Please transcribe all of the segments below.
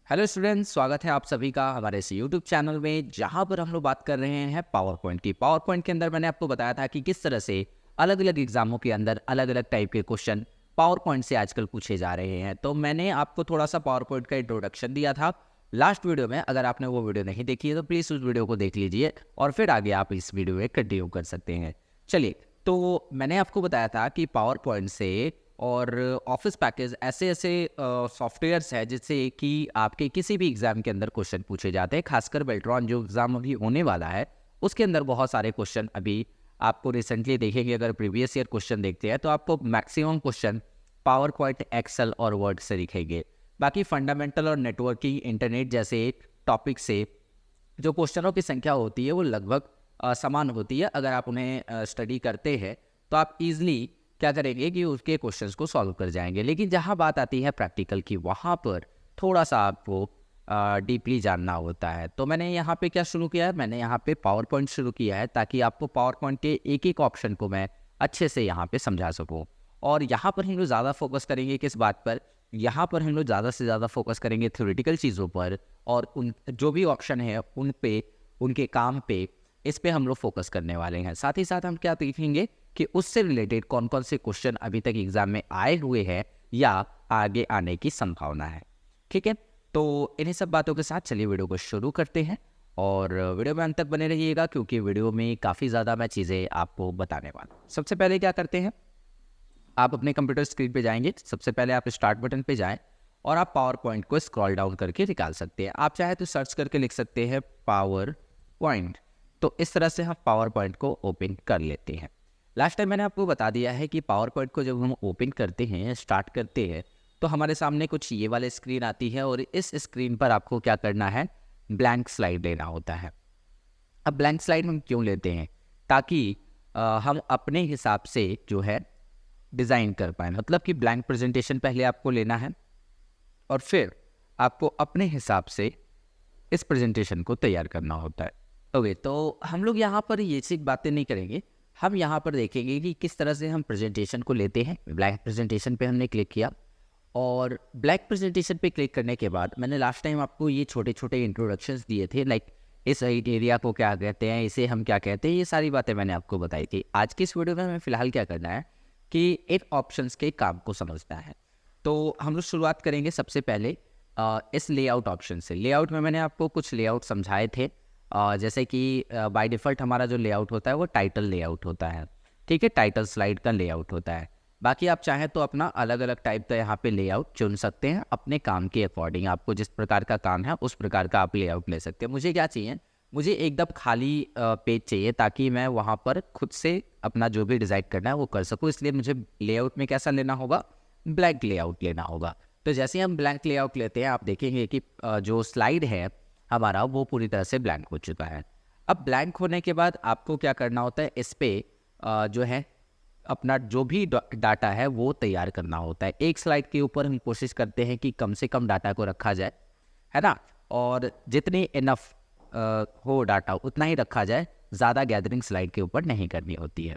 Hello students, स्वागत है आप सभी का हमारे इस यूट्यूब चैनल में जहां पर हम लोग बात कर रहे हैं पावर पॉइंट की। पावर पॉइंट के अंदर मैंने आपको बताया था कि किस तरह से अलग अलग एग्जामों के अंदर अलग अलग टाइप के क्वेश्चन पावर पॉइंट से आजकल पूछे जा रहे हैं। तो मैंने आपको थोड़ा सा पावर पॉइंट का इंट्रोडक्शन दिया था लास्ट वीडियो में। अगर आपने वो वीडियो नहीं देखी है तो प्लीज़ उस वीडियो को देख लीजिए और फिर आगे आप इस वीडियो में कंटिन्यू कर सकते हैं। चलिए, तो मैंने आपको बताया था कि पावर पॉइंट से और ऑफिस पैकेज ऐसे ऐसे सॉफ्टवेयर्स है जिससे कि आपके किसी भी एग्जाम के अंदर क्वेश्चन पूछे जाते हैं। खासकर बेल्ट्रॉन जो एग्जाम अभी होने वाला है उसके अंदर बहुत सारे क्वेश्चन अभी आपको रिसेंटली देखेंगे। अगर प्रीवियस ईयर क्वेश्चन देखते हैं तो आपको maximum question PowerPoint, Excel और वर्ड से दिखेंगे। बाकी फंडामेंटल और नेटवर्किंग, इंटरनेट जैसे टॉपिक से जो क्वेश्चनों की संख्या होती है वो लगभग समान होती है। अगर आप उन्हें स्टडी करते हैं तो आप इजीली क्या करेंगे कि उसके क्वेश्चंस को सॉल्व कर जाएंगे। लेकिन जहाँ बात आती है प्रैक्टिकल की, वहाँ पर थोड़ा सा आपको डीपली जानना होता है। तो मैंने यहाँ पे क्या शुरू किया है, मैंने यहाँ पे पावर पॉइंट शुरू किया है ताकि आपको पावर पॉइंट के एक एक ऑप्शन को मैं अच्छे से यहाँ पे समझा सकूँ। और यहाँ पर हम लोग ज़्यादा फोकस करेंगे किस बात पर, यहाँ पर हम लोग ज़्यादा से ज़्यादा फोकस करेंगे थ्योरेटिकल चीज़ों पर और उन जो भी ऑप्शन है उन पे, उनके काम पे, इस पे हम लोग फोकस करने वाले हैं। साथ ही साथ हम क्या देखेंगे कि उससे रिलेटेड कौन कौन से क्वेश्चन अभी तक एग्जाम में आए हुए हैं या आगे आने की संभावना है। ठीक है, तो इन्हीं सब बातों के साथ चलिए वीडियो को शुरू करते हैं और वीडियो में अंत तक बने रहिएगा क्योंकि वीडियो में काफ़ी ज़्यादा मैं चीज़ें आपको बताने वाला हूँ। सबसे पहले क्या करते हैं, आप अपने कंप्यूटर स्क्रीन पे जाएंगे। सबसे पहले आप स्टार्ट बटन पे जाएं और आप पावर पॉइंट को स्क्रॉल डाउन करके निकाल सकते हैं। आप चाहे तो सर्च करके लिख सकते हैं पावर पॉइंट। तो इस तरह से हम पावर पॉइंट को ओपन कर लेते हैं। लास्ट टाइम मैंने आपको बता दिया है कि पावर पॉइंट को जब हम ओपन करते हैं, स्टार्ट करते हैं, तो हमारे सामने कुछ ये वाले स्क्रीन आती है और इस स्क्रीन पर आपको क्या करना है, ब्लैंक स्लाइड लेना होता है। अब ब्लैंक स्लाइड हम क्यों लेते हैं, ताकि हम अपने हिसाब से जो है डिज़ाइन कर पाए। मतलब कि ब्लैंक प्रेजेंटेशन पहले आपको लेना है और फिर आपको अपने हिसाब से इस प्रेजेंटेशन को तैयार करना होता है। ओके, तो हम लोग यहाँ पर ये सी बातें नहीं करेंगे। हम यहाँ पर देखेंगे कि किस तरह से हम प्रेजेंटेशन को लेते हैं। ब्लैंक प्रेजेंटेशन पे हमने क्लिक किया और ब्लैंक प्रेजेंटेशन पे क्लिक करने के बाद मैंने लास्ट टाइम आपको ये छोटे छोटे इंट्रोडक्शंस दिए थे, लाइक इस एरिया को क्या कहते हैं, इसे हम क्या कहते हैं, ये सारी बातें मैंने आपको बताई थी। आज की इस वीडियो में हमें फिलहाल क्या करना है कि इन ऑप्शंस के काम को समझना है। तो हम लोग शुरुआत करेंगे सबसे पहले इस लेआउट ऑप्शन से। लेआउट में मैंने आपको कुछ लेआउट समझाए थे। जैसे कि बाय डिफ़ॉल्ट हमारा जो लेआउट होता है वो टाइटल लेआउट होता है। ठीक है, टाइटल स्लाइड का लेआउट होता है। बाकी आप चाहें तो अपना अलग अलग टाइप का यहाँ पे लेआउट चुन सकते हैं अपने काम के अकॉर्डिंग। आपको जिस प्रकार का काम है उस प्रकार का आप लेआउट ले सकते हैं। मुझे क्या चाहिए, मुझे एकदम खाली पेज चाहिए ताकि मैं वहाँ पर खुद से अपना जो भी डिज़ाइन करना है वो कर सकूँ। इसलिए मुझे लेआउट में कैसा लेना होगा, ब्लैंक लेआउट लेना होगा। तो जैसे ही हम ब्लैंक लेआउट लेते हैं आप देखेंगे कि जो स्लाइड है हमारा वो पूरी तरह से ब्लैंक हो चुका है। अब ब्लैंक होने के बाद आपको क्या करना होता है, इस पे जो है अपना जो भी डाटा है वो तैयार करना होता है। एक स्लाइड के ऊपर हम कोशिश करते हैं कि कम से कम डाटा को रखा जाए, है ना, और जितनी इनफ हो डाटा उतना ही रखा जाए। ज़्यादा गैदरिंग स्लाइड के ऊपर नहीं करनी होती है।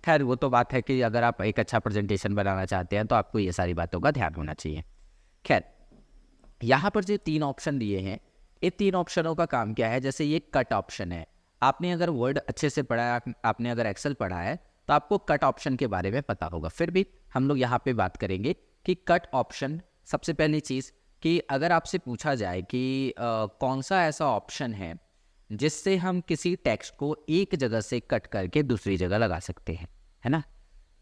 खैर वो तो बात है कि अगर आप एक अच्छा प्रेजेंटेशन बनाना चाहते हैं तो आपको ये सारी बातों का ध्यान होना चाहिए। खैर, यहाँ पर जो 3 ऑप्शन दिए हैं, ये 3 ऑप्शनों का काम क्या है। जैसे ये कट ऑप्शन है, आपने अगर वर्ड अच्छे से पढ़ा है, आपने अगर एक्सेल पढ़ा है तो आपको कट ऑप्शन के बारे में पता होगा। फिर भी हम लोग यहाँ पे बात करेंगे कि कट ऑप्शन, सबसे पहली चीज़ कि अगर आपसे पूछा जाए कि कौन सा ऐसा ऑप्शन है जिससे हम किसी टेक्स्ट को एक जगह से कट करके दूसरी जगह लगा सकते हैं, है ना,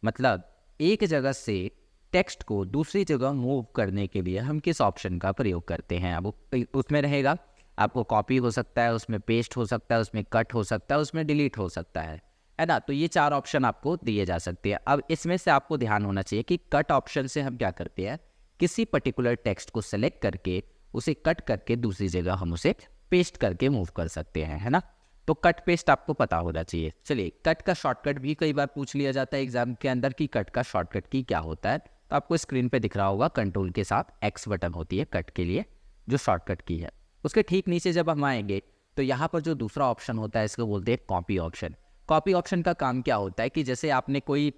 मतलब एक जगह से टेक्स्ट को दूसरी जगह मूव करने के लिए हम किस ऑप्शन का प्रयोग करते हैं। अब उसमें रहेगा, आपको कॉपी हो सकता है, उसमें पेस्ट हो सकता है, उसमें कट हो सकता है, उसमें डिलीट हो सकता है ना। तो ये 4 ऑप्शन आपको दिए जा सकते हैं। अब इसमें से आपको ध्यान होना चाहिए कि कट ऑप्शन से हम क्या करते हैं, किसी पर्टिकुलर टेक्स्ट को सेलेक्ट करके उसे कट करके दूसरी जगह हम उसे पेस्ट करके मूव कर सकते हैं, है ना। तो कट पेस्ट आपको पता होना चाहिए। चलिए, कट का शॉर्टकट भी कई बार पूछ लिया जाता है एग्जाम के अंदर कि कट का शॉर्टकट की क्या होता है। तो आपको स्क्रीन पे दिख रहा होगा कंट्रोल के साथ एक्स बटन होती है कट के लिए, जो शॉर्टकट की है। उसके ठीक नीचे जब हम आएंगे तो यहाँ पर जो दूसरा ऑप्शन होता है इसको बोलते हैं कॉपी ऑप्शन। कॉपी ऑप्शन का काम क्या होता है कि जैसे आपने कोई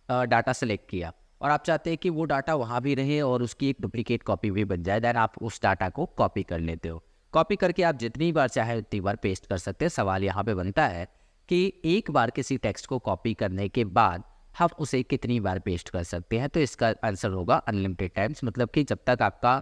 डाटा सेलेक्ट किया और आप चाहते हैं कि वो डाटा वहाँ भी रहे और उसकी एक डुप्लीकेट कॉपी भी बन जाए, देन आप उस डाटा को कॉपी कर लेते हो। कॉपी करके आप जितनी बार चाहे उतनी बार पेस्ट कर सकते हैं। सवाल यहाँ पे बनता है कि एक बार किसी टेक्स्ट को कॉपी करने के बाद हम उसे कितनी बार पेस्ट कर सकते हैं। तो इसका आंसर होगा अनलिमिटेड टाइम्स, मतलब कि जब तक आपका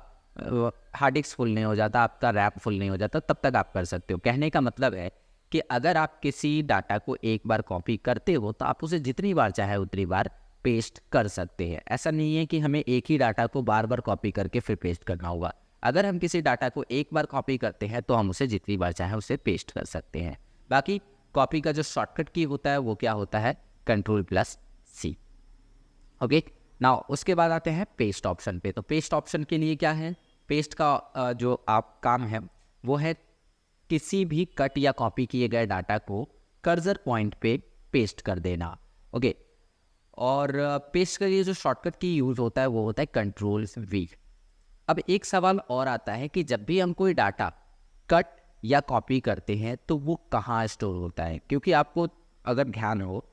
हार्ड डिस्क फुल नहीं हो जाता, आपका रैम फुल नहीं हो जाता, तब तक आप कर सकते हो। कहने का मतलब है कि अगर आप किसी डाटा को एक बार कॉपी करते हो तो आप उसे जितनी बार चाहे उतनी बार पेस्ट कर सकते हैं। ऐसा नहीं है कि हमें एक ही डाटा को बार बार कॉपी करके फिर पेस्ट करना होगा। अगर हम किसी डाटा को एक बार कॉपी करते हैं तो हम उसे जितनी बार चाहे उसे पेस्ट कर सकते हैं। बाकी कॉपी का जो शॉर्टकट की होता है वो क्या होता है, Ctrl+C। ओके, नाउ उसके बाद आते हैं पेस्ट ऑप्शन पे। तो पेस्ट ऑप्शन के लिए क्या है, पेस्ट का जो आप काम है वो है किसी भी कट या कॉपी किए गए डाटा को कर्सर पॉइंट पे पेस्ट कर देना। ओके, और पेस्ट के लिए जो शॉर्टकट की यूज़ होता है वो होता है Ctrl+V। अब एक सवाल और आता है कि जब भी हम कोई डाटा कट या कॉपी करते हैं तो वो कहाँ स्टोर होता है। क्योंकि आपको अगर ध्यान हो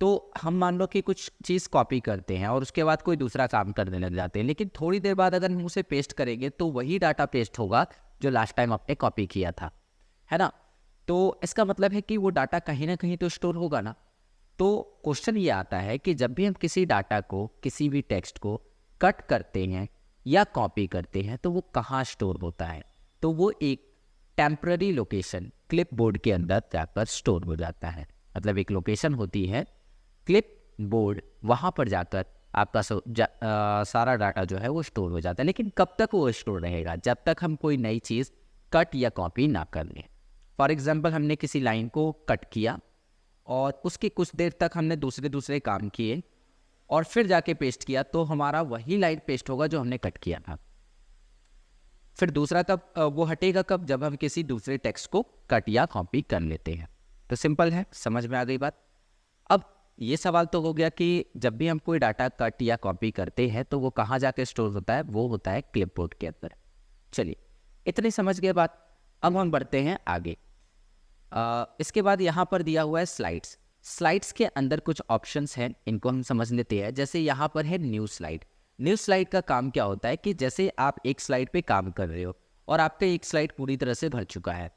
तो हम मान लो कि कुछ चीज़ कॉपी करते हैं और उसके बाद कोई दूसरा काम करने लग जाते हैं, लेकिन थोड़ी देर बाद अगर हम उसे पेस्ट करेंगे तो वही डाटा पेस्ट होगा जो लास्ट टाइम आपने कॉपी किया था, है ना। तो इसका मतलब है कि वो डाटा कहीं ना कहीं तो स्टोर होगा ना। तो क्वेश्चन ये आता है कि जब भी हम किसी डाटा को, किसी भी टेक्स्ट को कट करते हैं या कॉपी करते हैं तो वो कहाँ स्टोर होता है। तो वो एक टेम्पररी लोकेशन क्लिपबोर्ड के अंदर जाकर स्टोर हो जाता है। मतलब एक लोकेशन होती है क्लिपबोर्ड, वहाँ पर जाकर आपका सारा डाटा जो है वो स्टोर हो जाता है। लेकिन कब तक वो स्टोर रहेगा, जब तक हम कोई नई चीज़ कट या कॉपी ना कर लें। फॉर एग्जांपल हमने किसी लाइन को कट किया और उसके कुछ देर तक हमने दूसरे काम किए और फिर जाके पेस्ट किया, तो हमारा वही लाइन पेस्ट होगा जो हमने कट किया था। फिर दूसरा कब वो हटेगा, कब, जब हम किसी दूसरे टेक्स्ट को कट या कॉपी कर लेते हैं। तो सिंपल है, समझ में आ गई बात। अब ये सवाल तो हो गया कि जब भी हम कोई डाटा कट या कॉपी करते हैं तो वो कहाँ जाके स्टोर होता है, वो होता है क्लिपबोर्ड के अंदर। चलिए, इतनी समझ गए बात। अब हम बढ़ते हैं आगे। इसके बाद यहाँ पर दिया हुआ है स्लाइड्स। स्लाइड्स के अंदर कुछ ऑप्शंस हैं, इनको हम समझ लेते हैं। जैसे यहाँ पर है न्यू स्लाइड। न्यू स्लाइड का काम क्या होता है कि जैसे आप एक स्लाइड पे काम कर रहे हो और आपका एक स्लाइड पूरी तरह से भर चुका है,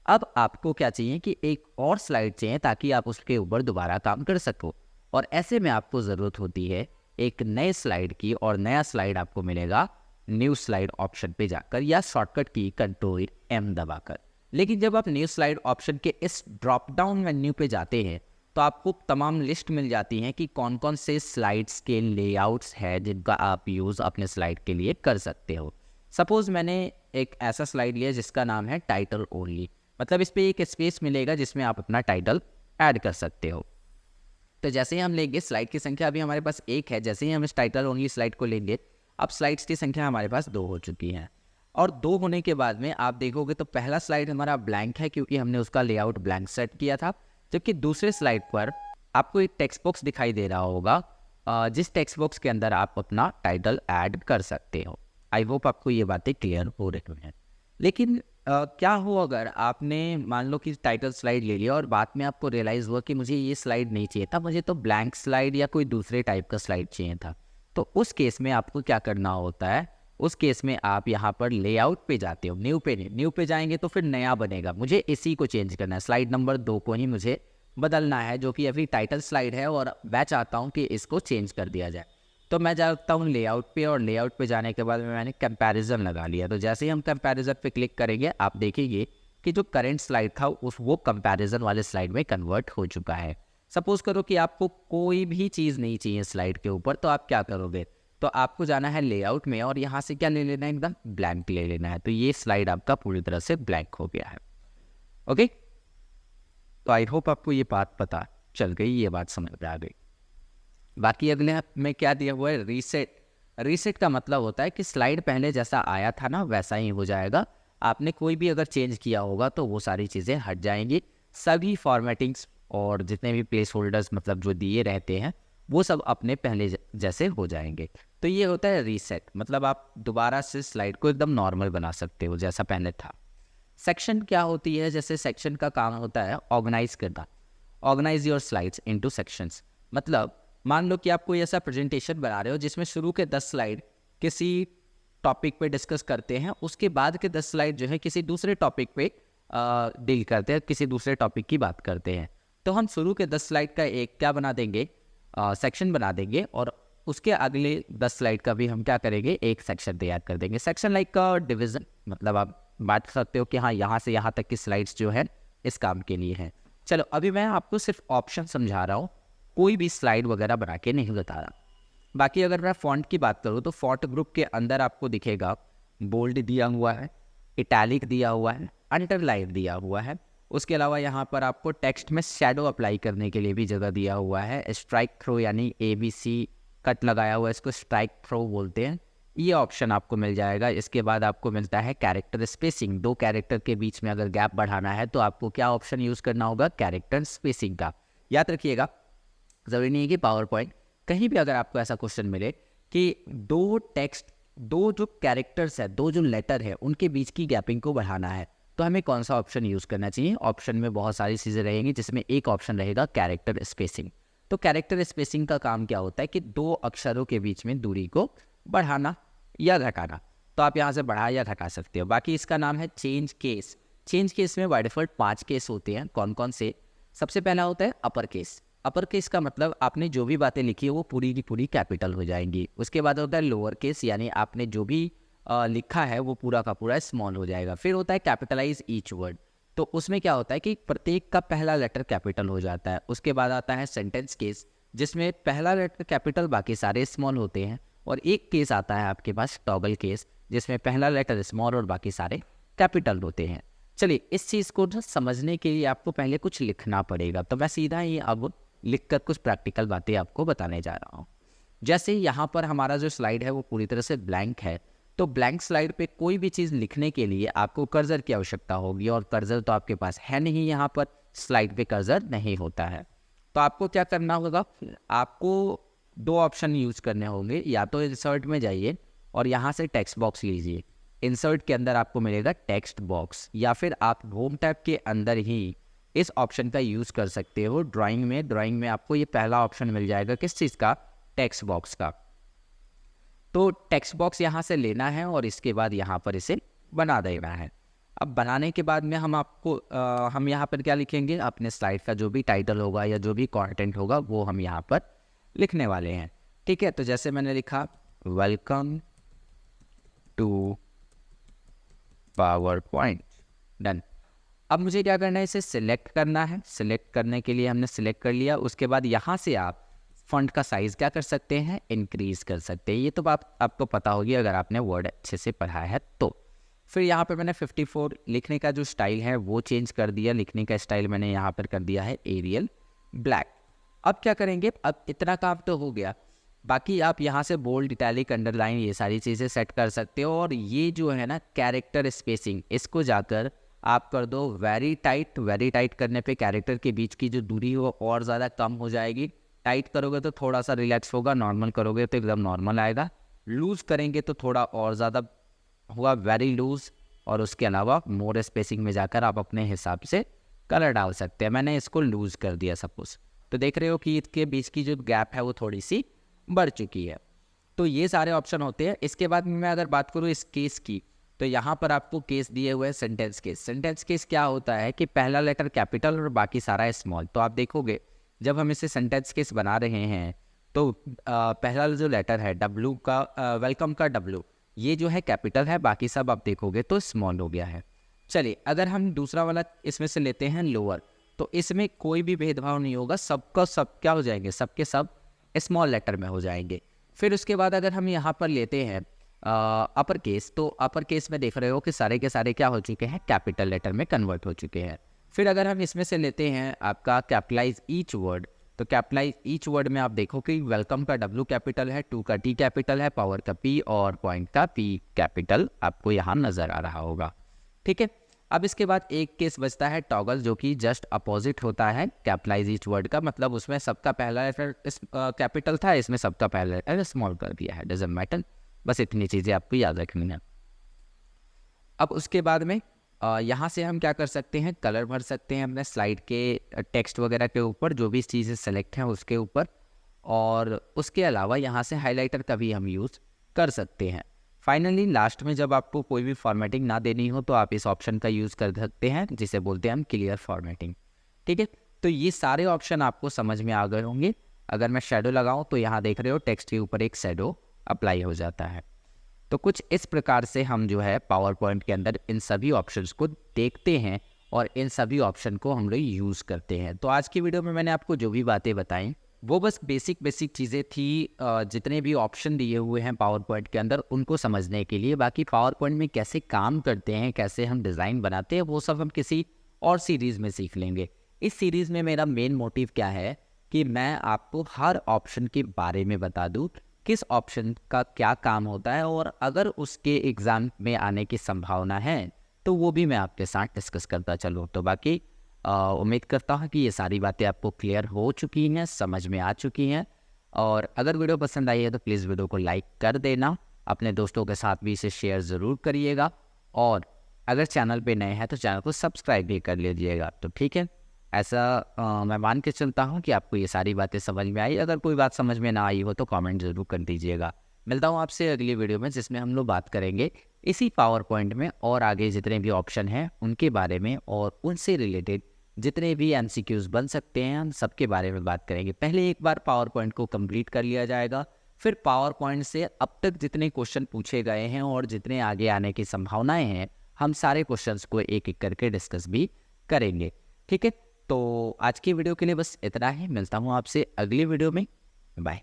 अब आपको क्या चाहिए कि एक और स्लाइड चाहिए ताकि आप उसके ऊपर दोबारा काम कर सको। और ऐसे में आपको ज़रूरत होती है एक नए स्लाइड की, और नया स्लाइड आपको मिलेगा न्यू स्लाइड ऑप्शन पे जाकर या शॉर्टकट की Ctrl+M दबाकर। लेकिन जब आप न्यू स्लाइड ऑप्शन के इस ड्रॉप डाउन मेन्यू पे जाते हैं तो आपको तमाम लिस्ट मिल जाती हैं कि कौन कौन से स्लाइड्स के लेआउट्स हैं जिनका आप यूज़ अपने स्लाइड के लिए कर सकते हो। सपोज़ मैंने एक ऐसा स्लाइड लिया जिसका नाम है टाइटल ओनली, मतलब इस पर एक स्पेस मिलेगा जिसमें आप अपना टाइटल ऐड कर सकते हो। तो जैसे ही हम लेंगे, स्लाइड की संख्या अभी हमारे पास 1 है, जैसे ही हम इस टाइटल ओनली स्लाइड को लेंगे, अब स्लाइड्स की संख्या हमारे पास 2 हो चुकी हैं। और 2 होने के बाद में आप देखोगे तो पहला स्लाइड हमारा ब्लैंक है क्योंकि हमने उसका लेआउट ब्लैंक सेट किया था, जबकि दूसरे स्लाइड पर आपको एक टेक्स्ट बॉक्स दिखाई दे रहा होगा जिस टेक्स्ट बॉक्स के अंदर आप अपना टाइटल ऐड कर सकते हो। आई होप आपको ये बातें क्लियर हो रही हैं। लेकिन क्या हो अगर आपने मान लो कि टाइटल स्लाइड ले लिया और बाद में आपको रियलाइज़ हुआ कि मुझे ये स्लाइड नहीं चाहिए था, मुझे तो ब्लैंक स्लाइड या कोई दूसरे टाइप का स्लाइड चाहिए था। तो उस केस में आपको क्या करना होता है, उस केस में आप यहाँ पर लेआउट पे जाते हो, न्यू पे नहीं, न्यू पे जाएंगे तो फिर नया बनेगा। मुझे इसी को चेंज करना है, स्लाइड नंबर 2 को ही मुझे बदलना है, जो कि अभी टाइटल स्लाइड है और मैं चाहता हूँ कि इसको चेंज कर दिया जाए। तो मैं जाता हूँ लेआउट पे, और लेआउट पे जाने के बाद मैंने कंपैरिजन लगा लिया। तो जैसे ही हम कंपैरिजन पे क्लिक करेंगे आप देखेंगे कि जो करंट स्लाइड था वो कंपैरिजन वाले स्लाइड में कन्वर्ट हो चुका है। सपोज करो कि आपको कोई भी चीज़ नहीं चाहिए स्लाइड के ऊपर, तो आप क्या करोगे, तो आपको जाना है लेआउट में और यहाँ से क्या ले लेना है, एकदम ब्लैंक ले लेना है। तो ये स्लाइड आपका पूरी तरह से ब्लैंक हो गया है। ओके, तो आई होप आपको ये बात पता चल गई, ये बात समझ में आ गई। बाकी अगले में क्या दिया हुआ है, रीसेट। रीसेट का मतलब होता है कि स्लाइड पहले जैसा आया था ना वैसा ही हो जाएगा। आपने कोई भी अगर चेंज किया होगा तो वो सारी चीज़ें हट जाएंगी, सभी फॉर्मेटिंग्स और जितने भी प्लेस होल्डर्स मतलब जो दिए रहते हैं वो सब अपने पहले जैसे हो जाएंगे। तो ये होता है रीसेट, मतलब आप दोबारा से स्लाइड को एकदम नॉर्मल बना सकते हो जैसा पहले था। सेक्शन क्या होती है, जैसे सेक्शन का काम होता है ऑर्गेनाइज करना, organise your slides into sections. मतलब मान लो कि आप कोई ऐसा प्रेजेंटेशन बना रहे हो जिसमें शुरू के 10 स्लाइड किसी टॉपिक पे डिस्कस करते हैं, उसके बाद के 10 स्लाइड जो है किसी दूसरे टॉपिक पे डील करते हैं, किसी दूसरे टॉपिक की बात करते हैं। तो हम शुरू के 10 स्लाइड का एक क्या बना देंगे, सेक्शन बना देंगे, और उसके अगले 10 स्लाइड का भी हम क्या करेंगे, एक सेक्शन तैयार कर देंगे। सेक्शन लाइक का डिवीजन, मतलब आप बात कर सकते हो कि हाँ यहाँ से यहाँ तक की स्लाइड्स जो है इस काम के लिए हैं। चलो अभी मैं आपको सिर्फ ऑप्शन समझा रहा हूँ, कोई भी स्लाइड वगैरह बना के नहीं बता रहा। बाकी अगर मैं फॉन्ट की बात करूँ तो फॉन्ट ग्रुप के अंदर आपको दिखेगा बोल्ड दिया हुआ है, इटैलिक दिया हुआ है, अंडरलाइन दिया हुआ है। उसके अलावा यहाँ पर आपको टेक्स्ट में शैडो अप्लाई करने के लिए भी जगह दिया हुआ है। स्ट्राइक थ्रो यानी ABC कट लगाया हुआ है, इसको स्ट्राइक थ्रो बोलते हैं, ये ऑप्शन आपको मिल जाएगा। इसके बाद आपको मिलता है कैरेक्टर स्पेसिंग, 2 कैरेक्टर के बीच में अगर गैप बढ़ाना है तो आपको क्या ऑप्शन यूज़ करना होगा, कैरेक्टर स्पेसिंग का। याद रखिएगा, ज़रूरी नहीं है कि पावर पॉइंट, कहीं भी अगर आपको ऐसा क्वेश्चन मिले कि 2 जो कैरेक्टर्स है, 2 जो लेटर है, उनके बीच की गैपिंग को बढ़ाना है, तो हमें कौन सा ऑप्शन यूज़ करना चाहिए। ऑप्शन में बहुत सारी चीज़ें रहेंगी जिसमें एक ऑप्शन रहेगा कैरेक्टर स्पेसिंग। तो कैरेक्टर स्पेसिंग का काम क्या होता है कि 2 अक्षरों के बीच में दूरी को बढ़ाना या घटाना। तो आप यहाँ से बढ़ा या घटा सकते हो। बाकी इसका नाम है चेंज केस। चेंज केस में बाय डिफॉल्ट 5 केस होते हैं। कौन कौन से? सबसे पहला होता है अपर केस। अपर केस का मतलब आपने जो भी बातें लिखी है वो पूरी की पूरी कैपिटल हो जाएंगी। उसके बाद होता है लोअर केस, यानी आपने जो भी लिखा है वो पूरा का पूरा स्मॉल हो जाएगा। फिर होता है कैपिटलाइज ईच वर्ड। तो उसमें क्या होता है कि प्रत्येक का पहला लेटर कैपिटल हो जाता है। उसके बाद आता है सेंटेंस केस, जिसमें पहला लेटर कैपिटल बाकी सारे स्मॉल होते हैं। और एक केस आता है आपके पास टॉगल केस, जिसमें पहला लेटर स्मॉल और बाकी सारे कैपिटल होते हैं। चलिए, इस चीज़ को समझने के लिए आपको पहले कुछ लिखना पड़ेगा, तो मैं सीधा ही अब लिखकर कुछ प्रैक्टिकल बातें आपको बताने जा रहा हूँ। जैसे यहाँ पर हमारा जो स्लाइड है वो पूरी तरह से ब्लैंक है, तो ब्लैंक स्लाइड पे कोई भी चीज़ लिखने के लिए आपको कर्सर की आवश्यकता होगी, और कर्सर तो आपके पास है नहीं, यहाँ पर स्लाइड पे कर्सर नहीं होता है। तो आपको क्या करना होगा, आपको 2 ऑप्शन यूज करने होंगे। या तो इंसर्ट में जाइए और यहाँ से टेक्स्ट बॉक्स लीजिए। इंसर्ट के अंदर आपको मिलेगा टेक्स्ट बॉक्स, या फिर आप होम टैब के अंदर ही इस ऑप्शन का यूज़ कर सकते हो ड्राइंग में आपको ये पहला ऑप्शन मिल जाएगा, किस चीज़ का, टेक्स्ट बॉक्स का। तो टेक्स्ट बॉक्स यहाँ से लेना है और इसके बाद यहाँ पर इसे बना देना है। अब बनाने के बाद में हम यहाँ पर क्या लिखेंगे, अपने स्लाइड का जो भी टाइटल होगा या जो भी कंटेंट होगा वो हम यहाँ पर लिखने वाले हैं। ठीक है, तो जैसे मैंने लिखा welcome to PowerPoint, done. अब मुझे क्या करना है, इसे सिलेक्ट करना है। सिलेक्ट करने के लिए हमने सिलेक्ट कर लिया। उसके बाद यहाँ से आप फॉन्ट का साइज़ क्या कर सकते हैं, इंक्रीज़ कर सकते हैं। ये तो आपको पता होगी अगर आपने वर्ड अच्छे से पढ़ा है तो। फिर यहाँ पर मैंने 54 लिखने का जो स्टाइल है वो चेंज कर दिया। लिखने का स्टाइल मैंने यहाँ पर कर दिया है एरियल ब्लैक। अब क्या करेंगे, अब इतना काम तो हो गया, बाकी आप यहाँ से बोल्ड, इटैलिक, अंडरलाइन ये सारी चीज़ें सेट कर सकते हो। और ये जो है ना कैरेक्टर स्पेसिंग, इसको जाकर आप कर दो वेरी टाइट। वेरी टाइट करने पे कैरेक्टर के बीच की जो दूरी हो और ज़्यादा कम हो जाएगी। टाइट करोगे तो थोड़ा सा रिलैक्स होगा, नॉर्मल करोगे तो एकदम नॉर्मल आएगा, लूज़ करेंगे तो थोड़ा और ज़्यादा होगा, वेरी लूज़। और उसके अलावा मोर स्पेसिंग में जाकर आप अपने हिसाब से कलर डाल सकते हैं। मैंने इसको लूज़ कर दिया सपोज, तो देख रहे हो कि इसके बीच की जो गैप है वो थोड़ी सी बढ़ चुकी है। तो ये सारे ऑप्शन होते हैं। इसके बाद मैं अगर बात करूँ इस केस की, तो यहाँ पर आपको केस दिए हुए हैं सेंटेंस केस। सेंटेंस केस क्या होता है कि पहला लेटर कैपिटल और बाकी सारा स्मॉल। तो आप देखोगे जब हम इसे सेंटेंस केस बना रहे हैं तो पहला जो लेटर है W का, वेलकम का W, ये जो है कैपिटल है, बाकी सब आप देखोगे तो स्मॉल हो गया है। चलिए, अगर हम दूसरा वाला इसमें से लेते हैं लोअर, तो इसमें कोई भी भेदभाव नहीं होगा, सबका सब क्या हो जाएंगे, सबके सब स्मॉल लेटर में हो जाएंगे। फिर उसके बाद अगर हम यहाँ पर लेते हैं अपर केस, तो अपर केस में देख रहे हो कि सारे के सारे क्या हो चुके हैं, कैपिटल लेटर में कन्वर्ट हो चुके हैं। फिर अगर हम इसमें से लेते हैं आपका कैपिटलाइज ईच वर्ड, तो कैपिटलाइज ईच वर्ड में आप देखो कि वेलकम का W कैपिटल है, टू का T कैपिटल है, पावर का P और पॉइंट का P कैपिटल आपको यहाँ नज़र आ रहा होगा। ठीक है, अब इसके बाद एक केस बचता है टॉगल, जो कि जस्ट अपोजिट होता है कैपिटलाइज ईच वर्ड का। मतलब उसमें सबका पहला लेटर कैपिटल था, इसमें सबका पहला लेटर स्मॉल कर दिया है, डजंट मैटर। बस इतनी चीज़ें आपको याद रखनी है। अब उसके बाद में यहाँ से हम क्या कर सकते हैं, कलर भर सकते हैं अपने स्लाइड के टेक्स्ट वगैरह के ऊपर, जो भी चीज़ें सेलेक्ट हैं उसके ऊपर। और उसके अलावा यहाँ से हाइलाइटर का भी हम यूज़ कर सकते हैं। फाइनली लास्ट में जब आपको कोई भी फॉर्मेटिंग ना देनी हो तो आप इस ऑप्शन का यूज़ कर सकते हैं, जिसे बोलते हैं हम क्लियर फॉर्मेटिंग। ठीक है, तो ये सारे ऑप्शन आपको समझ में आ गए होंगे। अगर मैं शेडो लगाऊं तो यहाँ देख रहे हो टेक्स्ट के ऊपर एक शेडो अप्लाई हो जाता है। तो कुछ इस प्रकार से हम जो है पावर पॉइंट के अंदर इन सभी ऑप्शंस को देखते हैं और इन सभी ऑप्शन को हम लोग यूज़ करते हैं। तो आज की वीडियो में मैंने आपको जो भी बातें बताई वो बस बेसिक चीज़ें थी, जितने भी ऑप्शन दिए हुए हैं पावर पॉइंट के अंदर उनको समझने के लिए। बाकी पावर पॉइंट में कैसे काम करते हैं, कैसे हम डिज़ाइन बनाते हैं, वो सब हम किसी और सीरीज़ में सीख लेंगे। इस सीरीज़ में मेरा मेन मोटिव क्या है कि मैं आपको हर ऑप्शन के बारे में बता दूँ, किस ऑप्शन का क्या काम होता है, और अगर उसके एग्ज़ाम में आने की संभावना है तो वो भी मैं आपके साथ डिस्कस करता चलूँ। तो बाकी उम्मीद करता हूँ कि ये सारी बातें आपको क्लियर हो चुकी हैं, समझ में आ चुकी हैं। और अगर वीडियो पसंद आई है तो प्लीज़ वीडियो को लाइक कर देना, अपने दोस्तों के साथ भी इसे शेयर ज़रूर करिएगा, और अगर चैनल पे नए हैं तो चैनल को सब्सक्राइब भी कर लीजिएगा। तो ठीक है, ऐसा मैं मान के चलता हूँ कि आपको ये सारी बातें समझ में आई। अगर कोई बात समझ में ना आई हो तो कमेंट ज़रूर कर दीजिएगा। मिलता हूँ आपसे अगली वीडियो में, जिसमें हम लोग बात करेंगे इसी पावर पॉइंट में और आगे जितने भी ऑप्शन हैं उनके बारे में, और उनसे रिलेटेड जितने भी एमसीक्यूज़ बन सकते हैं हम सबके बारे में बात करेंगे। पहले एक बार पावर पॉइंट को कंप्लीट कर लिया जाएगा, फिर पावर पॉइंट से अब तक जितने क्वेश्चन पूछे गए हैं और जितने आगे आने की संभावनाएं हैं, हम सारे क्वेश्चंस को एक एक करके डिस्कस भी करेंगे। ठीक है, तो आज की वीडियो के लिए बस इतना ही। मिलता हूँ आपसे अगली वीडियो में। बाय।